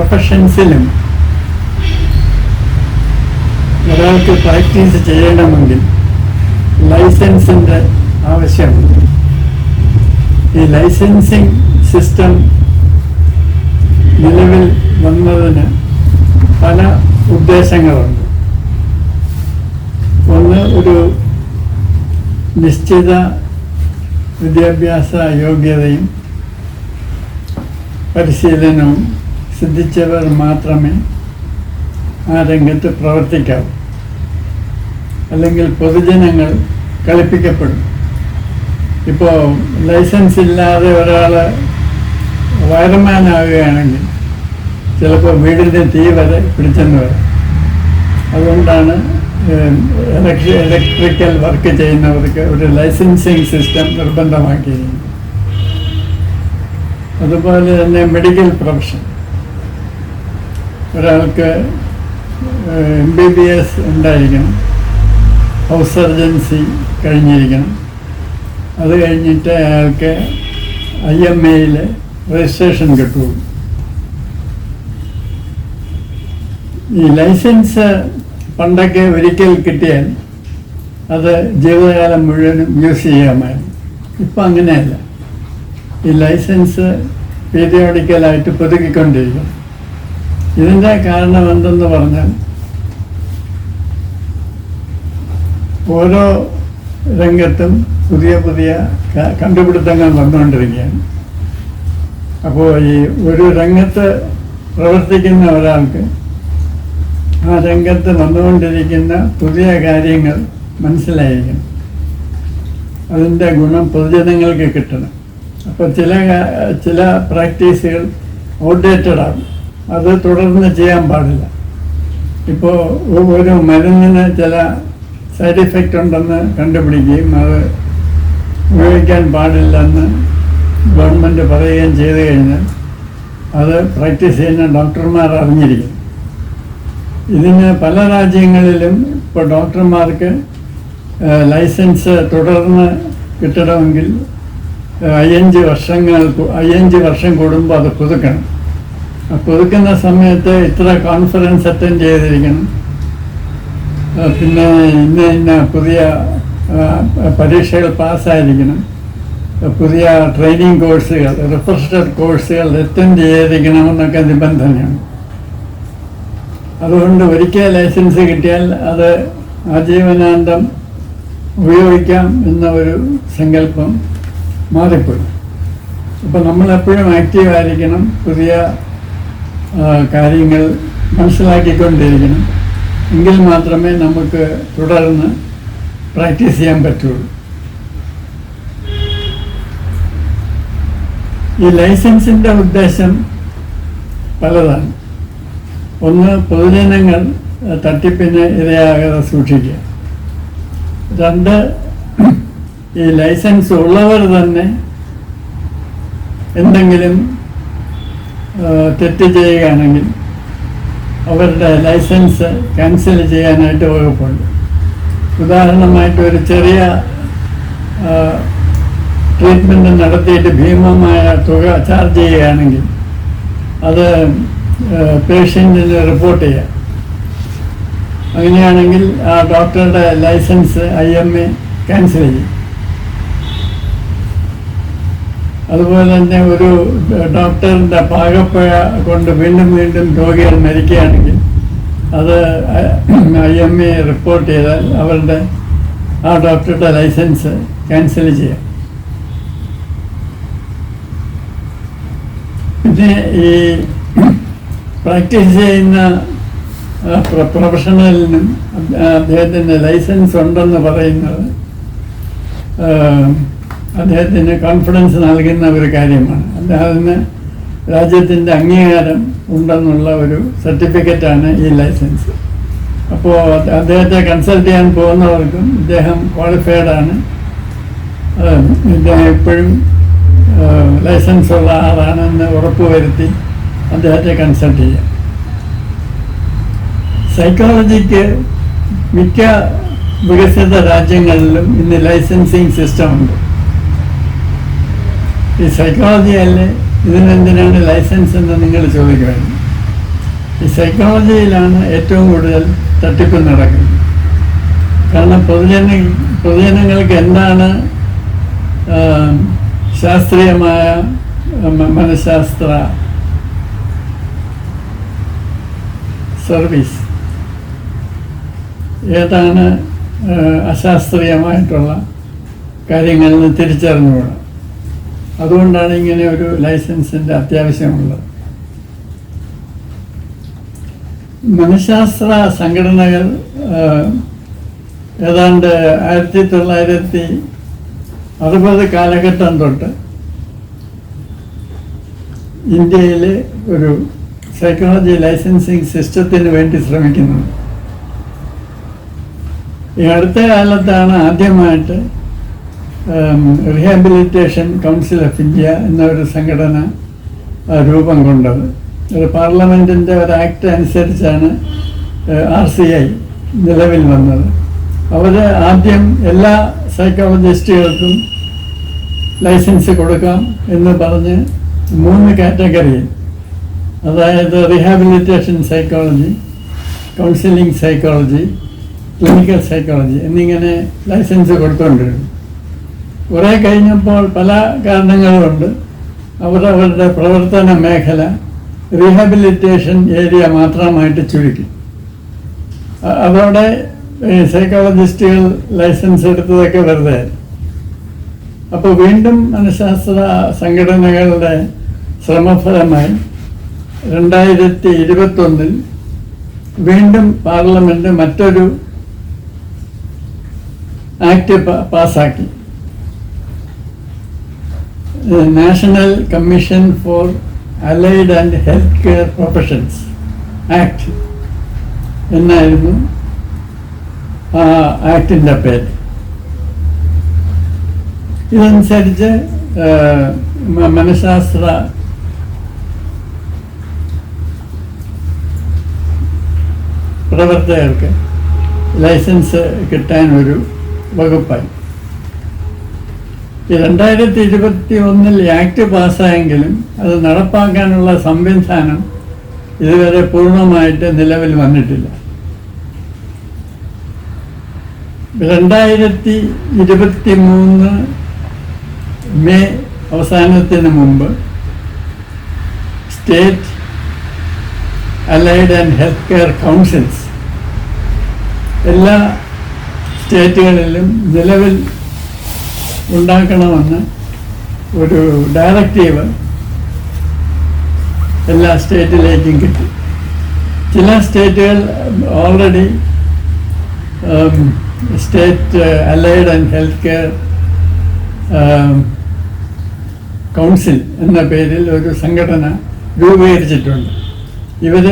പ്രൊഫഷൻസിലും ഒരാൾക്ക് പ്രാക്ടീസ് ചെയ്യണമെങ്കിൽ ലൈസൻസിൻ്റെ ആവശ്യമുണ്ട്. ഈ ലൈസൻസിങ് സിസ്റ്റം നിലവിൽ വന്നതിന് പല ഉദ്ദേശങ്ങളുണ്ട്. ഒന്ന്, ഒരു നിശ്ചിത വിദ്യാഭ്യാസ യോഗ്യതയും പരിശീലനവും സിദ്ധിച്ചവർ മാത്രമേ ആ രംഗത്ത് പ്രവർത്തിക്കാവൂ, അല്ലെങ്കിൽ പൊതുജനങ്ങൾ കളിപ്പിക്കപ്പെടും. ഇപ്പോൾ ലൈസൻസ് ഇല്ലാതെ ഒരാൾ വയർമാനാവുകയാണെങ്കിൽ ചിലപ്പോൾ വീടിൻ്റെ തീ വരെ പിടിച്ചെന്ന് വരാം. അതുകൊണ്ടാണ് ഇലക്ട്രിക്കൽ വർക്ക് ചെയ്യുന്നവർക്ക് ഒരു ലൈസൻസിങ് സിസ്റ്റം നിർബന്ധമാക്കിയിരിക്കുന്നത്. അതുപോലെ തന്നെ മെഡിക്കൽ പ്രൊഫഷൻ, ഒരാൾക്ക് MBBS ഉണ്ടായിരിക്കണം, ഹൗസ് സർജൻസി കഴിഞ്ഞിരിക്കണം. അത് കഴിഞ്ഞിട്ട് അയാൾക്ക് IMA രജിസ്ട്രേഷൻ കിട്ടുള്ളൂ. ഈ ലൈസൻസ് പണ്ടൊക്കെ ഒരിക്കൽ കിട്ടിയാൽ അത് ജീവിതകാലം മുഴുവനും യൂസ് ചെയ്യാമായിരുന്നു. ഇപ്പം അങ്ങനെയല്ല. ഈ ലൈസൻസ് പീരിയോഡിക്കലായിട്ട് പുതുക്കിക്കൊണ്ടിരിക്കും. ഇതിൻ്റെ കാരണം എന്തെന്ന് പറഞ്ഞാൽ, ഓരോ രംഗത്തും പുതിയ പുതിയ കണ്ടുപിടുത്തങ്ങൾ വന്നുകൊണ്ടിരിക്കുകയാണ്. അപ്പോൾ ഈ ഒരു രംഗത്ത് പ്രവർത്തിക്കുന്ന ഒരാൾക്ക് ആ രംഗത്ത് വന്നുകൊണ്ടിരിക്കുന്ന പുതിയ കാര്യങ്ങൾ മനസ്സിലായിരിക്കണം. അതിൻ്റെ ഗുണം പൊതുജനങ്ങൾക്ക് കിട്ടണം. അപ്പോൾ ചില പ്രാക്ടീസുകൾ ഔട്ട്ഡേറ്റഡ് ആകും. അത് തുടർന്ന് ചെയ്യാൻ പാടില്ല. ഇപ്പോൾ ഒരു മരുന്നിന് ചില സൈഡ് ഇഫക്റ്റ് ഉണ്ടെന്ന് കണ്ടുപിടിക്കുകയും അത് ഉപയോഗിക്കാൻ പാടില്ലെന്ന് ഗവൺമെൻറ് പറയുകയും ചെയ്തു കഴിഞ്ഞാൽ അത് പ്രാക്ടീസ് ചെയ്യുന്ന ഡോക്ടർമാർ അറിഞ്ഞിരിക്കും. ഇതിന് പല രാജ്യങ്ങളിലും ഇപ്പോൾ ഡോക്ടർമാർക്ക് ലൈസൻസ് തുടർന്ന് കിട്ടണമെങ്കിൽ 5 വർഷം കൂടുമ്പോൾ അത് പുതുക്കണം. പുതുക്കുന്ന സമയത്ത് ഇത്ര കോൺഫറൻസ് അറ്റൻഡ് ചെയ്തിരിക്കണം, പിന്നെ ഇന്ന പുതിയ പരീക്ഷകൾ പാസ്സായിരിക്കണം, പുതിയ ട്രെയിനിങ് കോഴ്സുകൾ, റിഫ്രഷർ കോഴ്സുകൾ അറ്റൻഡ് ചെയ്തിരിക്കണമെന്നൊക്കെ നിബന്ധനയാണ്. അതുകൊണ്ട് ഒരിക്കൽ ലൈസൻസ് കിട്ടിയാൽ അത് ആജീവനാന്തം ഉപയോഗിക്കാം എന്ന ഒരു സങ്കല്പം മാറിപ്പോയി. അപ്പോൾ നമ്മളെപ്പോഴും ആക്റ്റീവായിരിക്കണം, പുതിയ കാര്യങ്ങൾ മനസ്സിലാക്കിക്കൊണ്ടിരിക്കണം. എങ്കിൽ മാത്രമേ നമുക്ക് തുടർന്ന് പ്രാക്ടീസ് ചെയ്യാൻ പറ്റുള്ളൂ. ഈ ലൈസൻസിൻ്റെ ഉദ്ദേശം പലതാണ്. ഒന്ന്, പൊതുജനങ്ങൾ തട്ടിപ്പിന് ഇരയാകാതെ സൂക്ഷിക്കുക. 2, ഈ ലൈസൻസ് ഉള്ളവർ തന്നെ എന്തെങ്കിലും തെറ്റ് ചെയ്യുകയാണെങ്കിൽ അവരുടെ ലൈസൻസ് ക്യാൻസൽ ചെയ്യാനായിട്ട് വകുപ്പുണ്ട്. ഉദാഹരണമായിട്ട് ഒരു ചെറിയ ട്രീറ്റ്മെൻറ്റ് നടത്തിയിട്ട് ഭീമമായ തുക ചാർജ് ചെയ്യുകയാണെങ്കിൽ അത് പേഷ്യൻറ്റിന് റിപ്പോർട്ട് ചെയ്യാം. അങ്ങനെയാണെങ്കിൽ ആ ഡോക്ടറുടെ ലൈസൻസ് IMA ക്യാൻസൽ ചെയ്യും. അതുപോലെ തന്നെ ഒരു ഡോക്ടറിൻ്റെ പാകപ്പഴ കൊണ്ട് വീണ്ടും രോഗികൾ മരിക്കുകയാണെങ്കിൽ അത് IMA റിപ്പോർട്ട് ചെയ്താൽ അവരുടെ ആ ഡോക്ടറുടെ ലൈസൻസ് ക്യാൻസൽ ചെയ്യാം. പിന്നെ ഈ പ്രാക്ടീസ് ചെയ്യുന്ന പ്രൊഫഷണലിനും അദ്ദേഹത്തിൻ്റെ ലൈസൻസ് ഉണ്ടെന്ന് പറയുന്നത് അദ്ദേഹത്തിന് കോൺഫിഡൻസ് നൽകുന്ന ഒരു കാര്യമാണ്. അദ്ദേഹത്തിന് രാജ്യത്തിൻ്റെ അംഗീകാരം ഉണ്ടെന്നുള്ള ഒരു സർട്ടിഫിക്കറ്റാണ് ഈ ലൈസൻസ്. അപ്പോൾ അദ്ദേഹത്തെ കൺസൾട്ട് ചെയ്യാൻ പോകുന്നവർക്കും ഇദ്ദേഹം ക്വാളിഫൈഡ് ആണ്, ഇദ്ദേഹം എപ്പോഴും ലൈസൻസ് ഉള്ള ആളാണെന്ന് ഉറപ്പുവരുത്തി അദ്ദേഹത്തെ കൺസൾട്ട് ചെയ്യാം. സൈക്കോളജിക്ക് മിക്ക വികസിത രാജ്യങ്ങളിലും ഇന്ന് ലൈസൻസിങ് സിസ്റ്റം ഉണ്ട്. ഈ സൈക്കോളജി അല്ലേ, ഇതിനെന്തിനാണ് ലൈസൻസ് എന്ന് നിങ്ങൾ ചോദിക്കുമായിരുന്നു. ഈ സൈക്കോളജിയിലാണ് ഏറ്റവും കൂടുതൽ തട്ടിപ്പ് നടക്കുന്നത്. കാരണം പൊതുജനങ്ങൾക്ക് എന്താണ് ശാസ്ത്രീയമായ മനഃശാസ്ത്ര സർവീസ്, ഏതാണ് അശാസ്ത്രീയമായിട്ടുള്ള കാര്യങ്ങളെന്ന് തിരിച്ചറിഞ്ഞുകൂടാ. അതുകൊണ്ടാണ് ഇങ്ങനെ ഒരു ലൈസൻസിൻ്റെ അത്യാവശ്യമുള്ളത്. മനഃശാസ്ത്ര സംഘടനകൾ ഏതാണ്ട് 1960 കാലഘട്ടം തൊട്ട് ഇന്ത്യയിൽ ഒരു സൈക്കോളജി ലൈസൻസിങ് സിസ്റ്റത്തിന് വേണ്ടി ശ്രമിക്കുന്നു. ഈ അടുത്ത കാലത്താണ് ആദ്യമായിട്ട് റീഹാബിലിറ്റേഷൻ കൗൺസിൽ ഓഫ് ഇന്ത്യ എന്നൊരു സംഘടന രൂപം കൊണ്ടത്. ഒരു പാർലമെൻറ്റിൻ്റെ ഒരു ആക്ട് അനുസരിച്ചാണ് RCI നിലവിൽ വന്നത്. അവർ ആദ്യം എല്ലാ സൈക്കോളജിസ്റ്റുകൾക്കും ലൈസൻസ് കൊടുക്കാം എന്ന് പറഞ്ഞ് 3 കാറ്റഗറിയിൽ, അതായത് rehabilitation psychology, counselling psychology, clinical psychology എന്നിങ്ങനെ ലൈസൻസ് കൊടുത്തുകൊണ്ടിരുന്നു. കുറേ കഴിഞ്ഞപ്പോൾ പല കാരണങ്ങളുമുണ്ട് അവരവരുടെ പ്രവർത്തന മേഖല റീഹാബിലിറ്റേഷൻ ഏരിയ മാത്രമായിട്ട് ചുരുക്കി. അതോടെ സൈക്കോളജിസ്റ്റുകൾ ലൈസൻസ് എടുത്തതൊക്കെ വെറുതെ. അപ്പോൾ വീണ്ടും മനഃശാസ്ത്ര സംഘടനകളുടെ ശ്രമഫലമായി 2021 വീണ്ടും പാർലമെൻറ്റ് മറ്റൊരു ആക്ട് പാസ്സാക്കി. National commission for allied and health care professions act എന്നായിരുന്നു ആ ആക്ടിൻ്റെ പേര്. ഇതനുസരിച്ച് മനഃശാസ്ത്ര പ്രവർത്തകർക്ക് ലൈസൻസ് കിട്ടാൻ ഒരു വകുപ്പായി. ഈ 2021 ആക്ട് പാസ്സായെങ്കിലും അത് നടപ്പാക്കാനുള്ള സംവിധാനം ഇതുവരെ പൂർണ്ണമായിട്ട് നിലവിൽ വന്നിട്ടില്ല. 2023 മെയ് അവസാനത്തിന് മുമ്പ് state allied and health care councils എല്ലാ സ്റ്റേറ്റുകളിലും നിലവിൽ ഉണ്ടാക്കണമെന്ന് ഒരു ഡയറക്റ്റീവ് എല്ലാ സ്റ്റേറ്റിലേക്കും കിട്ടി. ചില സ്റ്റേറ്റുകൾ already state allied and health care council എന്ന പേരിൽ ഒരു സംഘടന രൂപീകരിച്ചിട്ടുണ്ട്. ഇവർ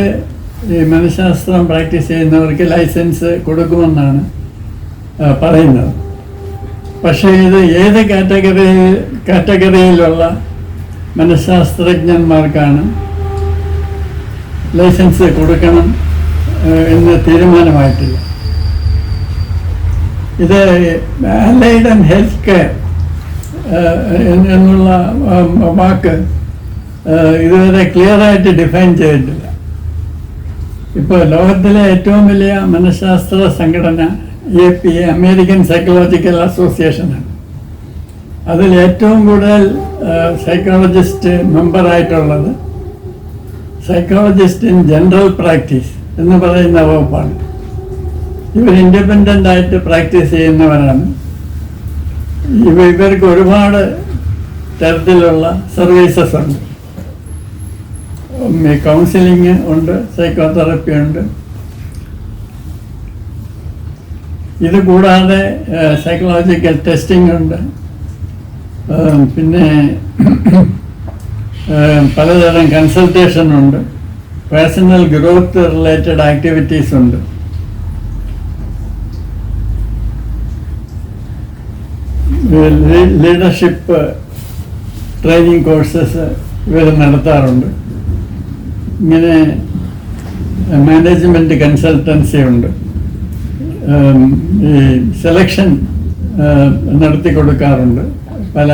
ഈ മനഃശാസ്ത്രം പ്രാക്ടീസ് ചെയ്യുന്നവർക്ക് ലൈസൻസ് കൊടുക്കുമെന്നാണ് പറയുന്നത്. പക്ഷേ ഇത് ഏത് കാറ്റഗറിയിലുള്ള മനഃശാസ്ത്രജ്ഞന്മാർക്കാണ് ലൈസൻസ് കൊടുക്കണം എന്ന് തീരുമാനമായിട്ടില്ല. ഇത് അലൈഡ് ആൻഡ് ഹെൽത്ത് കെയർ എന്നുള്ള വാക്ക് ഇതുവരെ ക്ലിയറായിട്ട് ഡിഫൈൻ ചെയ്തിട്ടില്ല. ഇപ്പോൾ ലോകത്തിലെ ഏറ്റവും വലിയ മനഃശാസ്ത്ര സംഘടന APA, അമേരിക്കൻ സൈക്കോളജിക്കൽ അസോസിയേഷനാണ്. അതിൽ ഏറ്റവും കൂടുതൽ സൈക്കോളജിസ്റ്റ് മെമ്പറായിട്ടുള്ളത് സൈക്കോളജിസ്റ്റ് ഇൻ ജനറൽ പ്രാക്ടീസ് എന്ന് പറയുന്ന വകുപ്പാണ്. ഇവർ ഇൻഡിപെൻഡൻ്റ് ആയിട്ട് പ്രാക്ടീസ് ചെയ്യുന്നവരാണ്. ഇവർക്ക് ഒരുപാട് തരത്തിലുള്ള സർവീസസ് ഉണ്ട്. കൗൺസിലിംഗ് ഉണ്ട്, സൈക്കോതെറപ്പി ഉണ്ട്. ഇത് കൂടാതെ സൈക്കോളജിക്കൽ ടെസ്റ്റിംഗ് ഉണ്ട്. പിന്നെ പലതരം കൺസൾട്ടേഷൻ ഉണ്ട്. പേഴ്സണൽ ഗ്രോത്ത് റിലേറ്റഡ് ആക്ടിവിറ്റീസ് ഉണ്ട്. ലീഡർഷിപ്പ് ട്രെയിനിങ് കോഴ്സസ് ഇവർ നടത്താറുണ്ട്. ഇങ്ങനെ മാനേജ്മെൻറ്റ് കൺസൾട്ടൻസി ഉണ്ട്. ഈ സെലക്ഷൻ നടത്തി കൊടുക്കാറുണ്ട് പല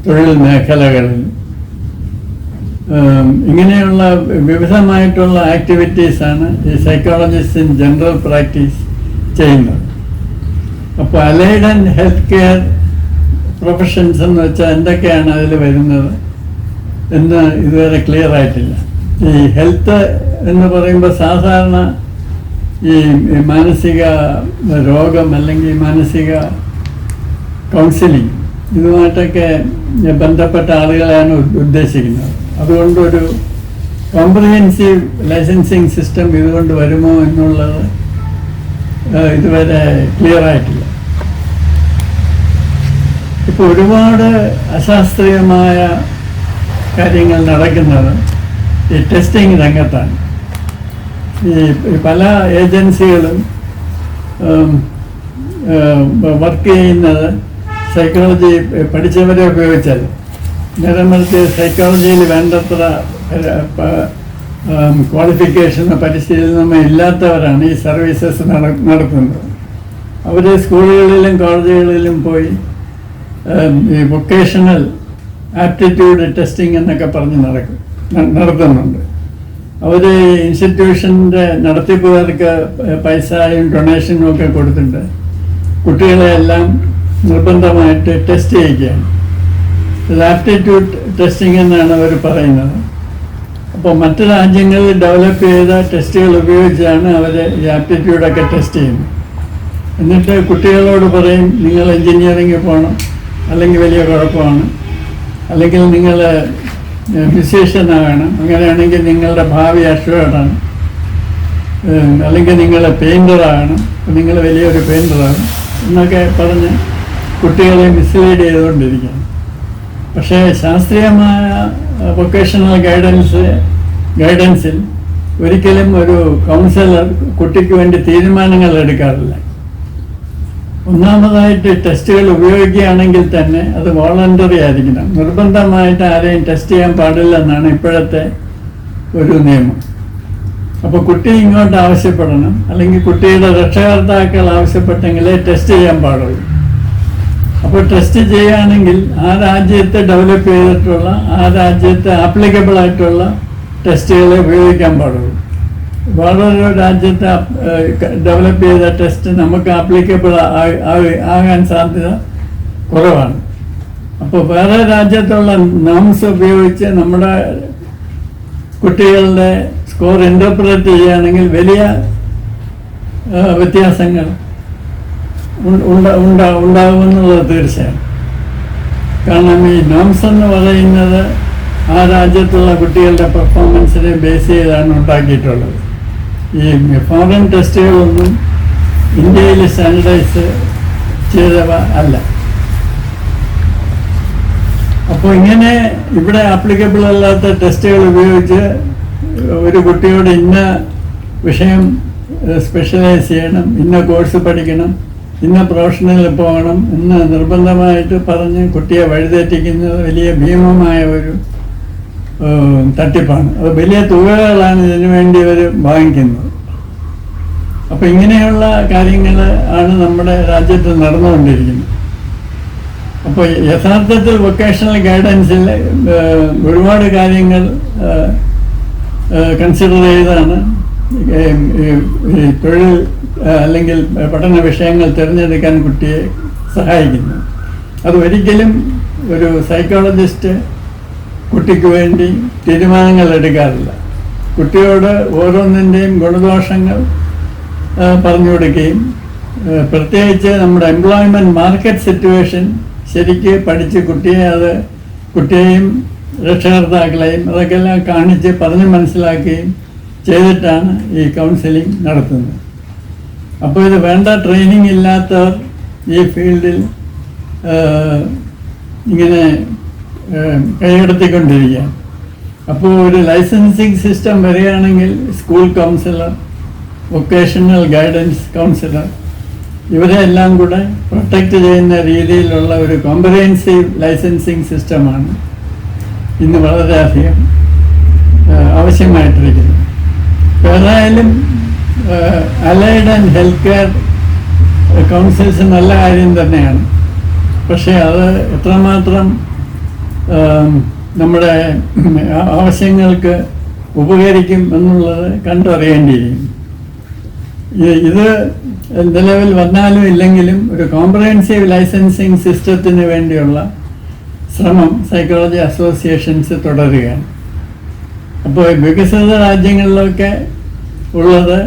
തൊഴിൽ മേഖലകളിൽ. ഇങ്ങനെയുള്ള വിവിധമായിട്ടുള്ള ആക്ടിവിറ്റീസാണ് ഈ സൈക്കോളജിസ്റ്റ് ഇൻ ജനറൽ പ്രാക്ടീസ് ചെയ്യുന്നത്. അപ്പോൾ allied and health care professions എന്ന് വെച്ചാൽ എന്തൊക്കെയാണ് അതിൽ വരുന്നത് എന്ന് ഇതുവരെ ക്ലിയർ ആയിട്ടില്ല. ഈ ഹെൽത്ത് എന്ന് പറയുമ്പോൾ സാധാരണ ഈ മാനസിക രോഗം അല്ലെങ്കിൽ മാനസിക കൗൺസിലിംഗ് ഇതുമായിട്ടൊക്കെ ബന്ധപ്പെട്ട ആളുകളെയാണ് ഉദ്ദേശിക്കുന്നത്. അതുകൊണ്ട് ഒരു കോംപ്രിഹെൻസീവ് ലൈസൻസിങ് സിസ്റ്റം ഇതുകൊണ്ട് വരുമോ എന്നുള്ളത് ഇതുവരെ ക്ലിയർ ആയിട്ടില്ല. ഇപ്പോൾ ഒരുപാട് അശാസ്ത്രീയമായ കാര്യങ്ങൾ നടക്കുന്നത് ഈ ടെസ്റ്റിംഗ് രംഗത്താണ്. ഈ പല ഏജൻസികളും വർക്ക് ചെയ്യുന്നത് സൈക്കോളജി പഠിച്ചവരെ ഉപയോഗിച്ചാൽ, നേരെ മറിച്ച് സൈക്കോളജിയിൽ വേണ്ടത്ര ക്വാളിഫിക്കേഷനോ പരിശീലനമോ ഇല്ലാത്തവരാണ് ഈ സർവീസസ് നടത്തുന്നത്. അവർ സ്കൂളുകളിലും കോളേജുകളിലും പോയി ഈ വൊക്കേഷണൽ ആപ്റ്റിറ്റ്യൂഡ് ടെസ്റ്റിംഗ് എന്നൊക്കെ പറഞ്ഞ് നടത്തുന്നുണ്ട്. അവർ ഇൻസ്റ്റിറ്റ്യൂഷൻ്റെ നടത്തിപ്പുകാർക്ക് പൈസയും ഡൊണേഷനും ഒക്കെ കൊടുത്തിട്ട് കുട്ടികളെയെല്ലാം നിർബന്ധമായിട്ട് ടെസ്റ്റ് ചെയ്യിക്കുകയാണ്. ഇത് ആപ്റ്റിറ്റ്യൂഡ് ടെസ്റ്റിംഗ് എന്നാണ് അവർ പറയുന്നത്. അപ്പോൾ മറ്റു രാജ്യങ്ങളിൽ ഡെവലപ്പ് ചെയ്ത ടെസ്റ്റുകൾ ഉപയോഗിച്ചാണ് അവർ ഈ ആപ്റ്റിറ്റ്യൂഡൊക്കെ ടെസ്റ്റ് ചെയ്യുന്നത്. എന്നിട്ട് കുട്ടികളോട് പറയും, നിങ്ങൾ എൻജിനീയറിംഗ് പോകണം, അല്ലെങ്കിൽ വലിയ കുഴപ്പമാണ്, അല്ലെങ്കിൽ നിങ്ങൾ മ്യൂസീഷ്യനാകണം, അങ്ങനെയാണെങ്കിൽ നിങ്ങളുടെ ഭാവി അഷ്വേർഡാണ്, അല്ലെങ്കിൽ നിങ്ങൾ പെയിൻറ്ററാകണം, നിങ്ങൾ വലിയൊരു പെയിൻറ്ററാണ് എന്നൊക്കെ പറഞ്ഞ് കുട്ടികളെ മിസ്ലീഡ് ചെയ്തുകൊണ്ടിരിക്കുകയാണ്. പക്ഷേ ശാസ്ത്രീയമായ വൊക്കേഷണൽ ഗൈഡൻസിൽ ഒരിക്കലും ഒരു കൗൺസിലർ കുട്ടിക്ക് വേണ്ടി തീരുമാനങ്ങൾ എടുക്കാറില്ല. ഒന്നാമതായിട്ട് ടെസ്റ്റുകൾ ഉപയോഗിക്കുകയാണെങ്കിൽ തന്നെ അത് വോളണ്ടറി ആയിരിക്കണം. നിർബന്ധമായിട്ട് ആരെയും ടെസ്റ്റ് ചെയ്യാൻ പാടില്ലെന്നാണ് ഇപ്പോഴത്തെ ഒരു നിയമം. അപ്പോൾ കുട്ടി ഇങ്ങോട്ട് ആവശ്യപ്പെടണം, അല്ലെങ്കിൽ കുട്ടിയുടെ രക്ഷകർത്താക്കൾ ആവശ്യപ്പെട്ടെങ്കിലേ ടെസ്റ്റ് ചെയ്യാൻ പാടുള്ളൂ. അപ്പോൾ ടെസ്റ്റ് ചെയ്യുകയാണെങ്കിൽ ആ രാജ്യത്ത് ഡെവലപ്പ് ചെയ്തിട്ടുള്ള, ആ രാജ്യത്ത് ആപ്ലിക്കബിൾ ആയിട്ടുള്ള ടെസ്റ്റുകളെ ഉപയോഗിക്കാൻ പാടുള്ളൂ. വേറൊരു രാജ്യത്ത് ഡെവലപ്പ് ചെയ്ത ടെസ്റ്റ് നമുക്ക് ആപ്ലിക്കബിൾ ആകാൻ സാധ്യത കുറവാണ്. അപ്പോൾ വേറെ രാജ്യത്തുള്ള നോംസ് ഉപയോഗിച്ച് നമ്മുടെ കുട്ടികളുടെ സ്കോർ ഇൻ്റർപ്രറ്റ് ചെയ്യുകയാണെങ്കിൽ വലിയ വ്യത്യാസങ്ങൾ ഉണ്ടാകുമെന്നുള്ളത് തീർച്ചയാണ്. കാരണം ഈ നോംസ് എന്ന് പറയുന്നത് ആ രാജ്യത്തുള്ള കുട്ടികളുടെ പെർഫോമൻസിനെ ബേസ് ചെയ്താണ് ഉണ്ടാക്കിയിട്ടുള്ളത്. ഈ ഫോറിൻ ടെസ്റ്റുകളൊന്നും ഇന്ത്യയിൽ സ്റ്റാൻഡർഡൈസ് ചെയ്തവ അല്ല. അപ്പോൾ ഇങ്ങനെ ഇവിടെ ആപ്ലിക്കബിൾ അല്ലാത്ത ടെസ്റ്റുകൾ ഉപയോഗിച്ച് ഒരു കുട്ടിയോട് ഇന്ന വിഷയം സ്പെഷ്യലൈസ് ചെയ്യണം, ഇന്ന കോഴ്സ് പഠിക്കണം, ഇന്ന പ്രൊഫഷനിൽ പോകണം എന്ന് നിർബന്ധമായിട്ട് പറഞ്ഞ് കുട്ടിയെ വഴിതെറ്റിക്കുന്നത് വലിയ ഭീമമായ ഒരു തട്ടിപ്പാണ്. അത് വലിയ തുകകളാണ് ഇതിനു വേണ്ടി അവർ വാങ്ങിക്കുന്നത്. അപ്പോൾ ഇങ്ങനെയുള്ള കാര്യങ്ങൾ ആണ് നമ്മുടെ രാജ്യത്ത് നടന്നുകൊണ്ടിരിക്കുന്നത്. അപ്പോൾ യഥാർത്ഥത്തിൽ വൊക്കേഷണൽ ഗൈഡൻസിൽ ഒരുപാട് കാര്യങ്ങൾ കൺസിഡർ ചെയ്താണ് ഈ തൊഴിൽ അല്ലെങ്കിൽ പഠന വിഷയങ്ങൾ തിരഞ്ഞെടുക്കാൻ കുട്ടിയെ സഹായിക്കുന്നത്. അത് ഒരിക്കലും ഒരു സൈക്കോളജിസ്റ്റ് കുട്ടിക്ക് വേണ്ടി തീരുമാനങ്ങൾ എടുക്കാറില്ല. കുട്ടിയോട് ഓരോന്നിൻ്റെയും ഗുണദോഷങ്ങൾ പറഞ്ഞു കൊടുക്കുകയും പ്രത്യേകിച്ച് നമ്മുടെ എംപ്ലോയ്മെൻറ്റ് മാർക്കറ്റ് സിറ്റുവേഷൻ ശരിക്ക് പഠിച്ച് കുട്ടിയെയും രക്ഷകർത്താക്കളെയും അതൊക്കെല്ലാം കാണിച്ച് പറഞ്ഞ് മനസ്സിലാക്കുകയും ചെയ്തിട്ടാണ് ഈ കൗൺസിലിംഗ് നടത്തുന്നത്. അപ്പോൾ ഇത് വേണ്ട ട്രെയിനിങ് ഇല്ലാത്തവർ ഈ ഫീൽഡിൽ ഇങ്ങനെ കൈകടത്തിക്കൊണ്ടിരിക്കുകയാണ്. അപ്പോൾ ഒരു ലൈസൻസിങ് സിസ്റ്റം വരികയാണെങ്കിൽ school councillor, vocational guidance councillor ഇവരെല്ലാം കൂടെ പ്രൊട്ടക്റ്റ് ചെയ്യുന്ന രീതിയിലുള്ള ഒരു കോംപ്രിഹെൻസീവ് ലൈസൻസിങ് സിസ്റ്റമാണ് ഇന്ന് വളരെയധികം ആവശ്യമായിട്ടിരിക്കുന്നത്. ഏതായാലും allied and health care councils നല്ല കാര്യം തന്നെയാണ്. പക്ഷേ അത് എത്രമാത്രം നമ്മുടെ ആവശ്യങ്ങൾക്ക് ഉപകരിക്കും എന്നുള്ളത് കണ്ടറിയേണ്ടിയിരിക്കും. ഇത് നിലവിൽ വന്നാലും ഇല്ലെങ്കിലും ഒരു കോംപ്രഹെൻസീവ് ലൈസൻസിങ് സിസ്റ്റത്തിന് വേണ്ടിയുള്ള ശ്രമം സൈക്കോളജി അസോസിയേഷൻസ് തുടരുകയാണ്. അപ്പോൾ വികസിത രാജ്യങ്ങളിലൊക്കെ ഉള്ളത്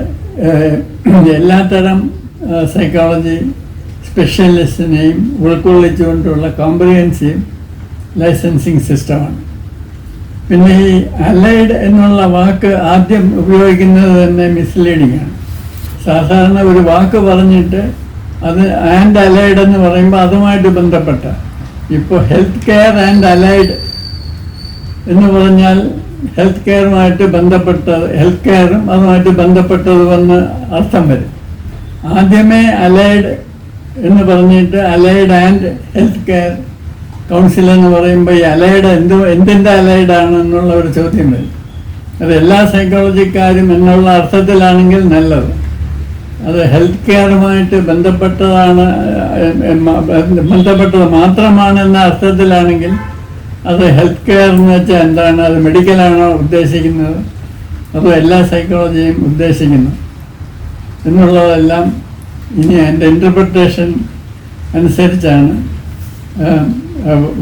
എല്ലാത്തരം സൈക്കോളജി സ്പെഷ്യലിസ്റ്റിനെയും ഉൾക്കൊള്ളിച്ചുകൊണ്ടുള്ള കോംപ്രിഹെൻസീവ് ലൈസൻസിങ് സിസ്റ്റമാണ്. പിന്നെ ഈ അലൈഡ് എന്നുള്ള വാക്ക് ആദ്യം ഉപയോഗിക്കുന്നത് തന്നെ മിസ്ലീഡിംഗ് ആണ്. സാധാരണ ഒരു വാക്ക് പറഞ്ഞിട്ട് അത് ആൻഡ് അലൈഡ് എന്ന് പറയുമ്പോൾ അതുമായിട്ട് ബന്ധപ്പെട്ട, ഇപ്പോൾ ഹെൽത്ത് കെയർ ആൻഡ് അലൈഡ് എന്ന് പറഞ്ഞാൽ ഹെൽത്ത് കെയറുമായിട്ട് ബന്ധപ്പെട്ടത്, ഹെൽത്ത് കെയറും അതുമായിട്ട് ബന്ധപ്പെട്ടതുമെന്ന് അർത്ഥം വരും. ആദ്യമേ അലൈഡ് എന്ന് പറഞ്ഞിട്ട് allied and health care council എന്ന് പറയുമ്പോൾ ഈ അലൈഡ് എന്തിൻ്റെ അലൈഡാണ് എന്നുള്ള ഒരു ചോദ്യം വരും. അത് എല്ലാ സൈക്കോളജിക്കാരും എന്നുള്ള അർത്ഥത്തിലാണെങ്കിൽ നല്ലത്. അത് ഹെൽത്ത് കെയറുമായിട്ട് ബന്ധപ്പെട്ടത് മാത്രമാണ് എന്ന അർത്ഥത്തിലാണെങ്കിൽ അത് ഹെൽത്ത് കെയർ എന്ന് വെച്ചാൽ എന്താണ്, അത് മെഡിക്കലാണോ ഉദ്ദേശിക്കുന്നത് അതോ എല്ലാ സൈക്കോളജിയും ഉദ്ദേശിക്കുന്നു എന്നുള്ളതെല്ലാം ഇനി എൻ്റെ ഇൻ്റർപ്രിട്ടേഷൻ അനുസരിച്ചാണ്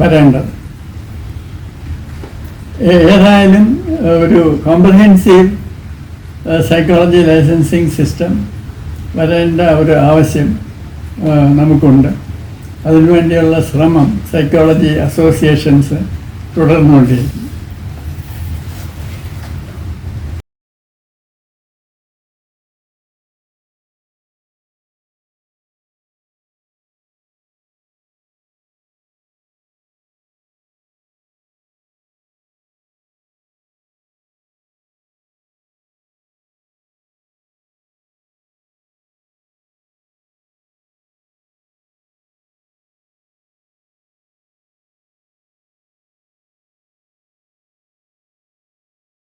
വരേണ്ടത്. ഏതായാലും ഒരു കോംപ്രഹെൻസീവ് സൈക്കോളജി ലൈസൻസിങ് സിസ്റ്റം വരേണ്ട ഒരു ആവശ്യം നമുക്കുണ്ട്. അതിനുവേണ്ടിയുള്ള ശ്രമം സൈക്കോളജി അസോസിയേഷൻസ് തുടർന്നുകൊണ്ടിരിക്കും.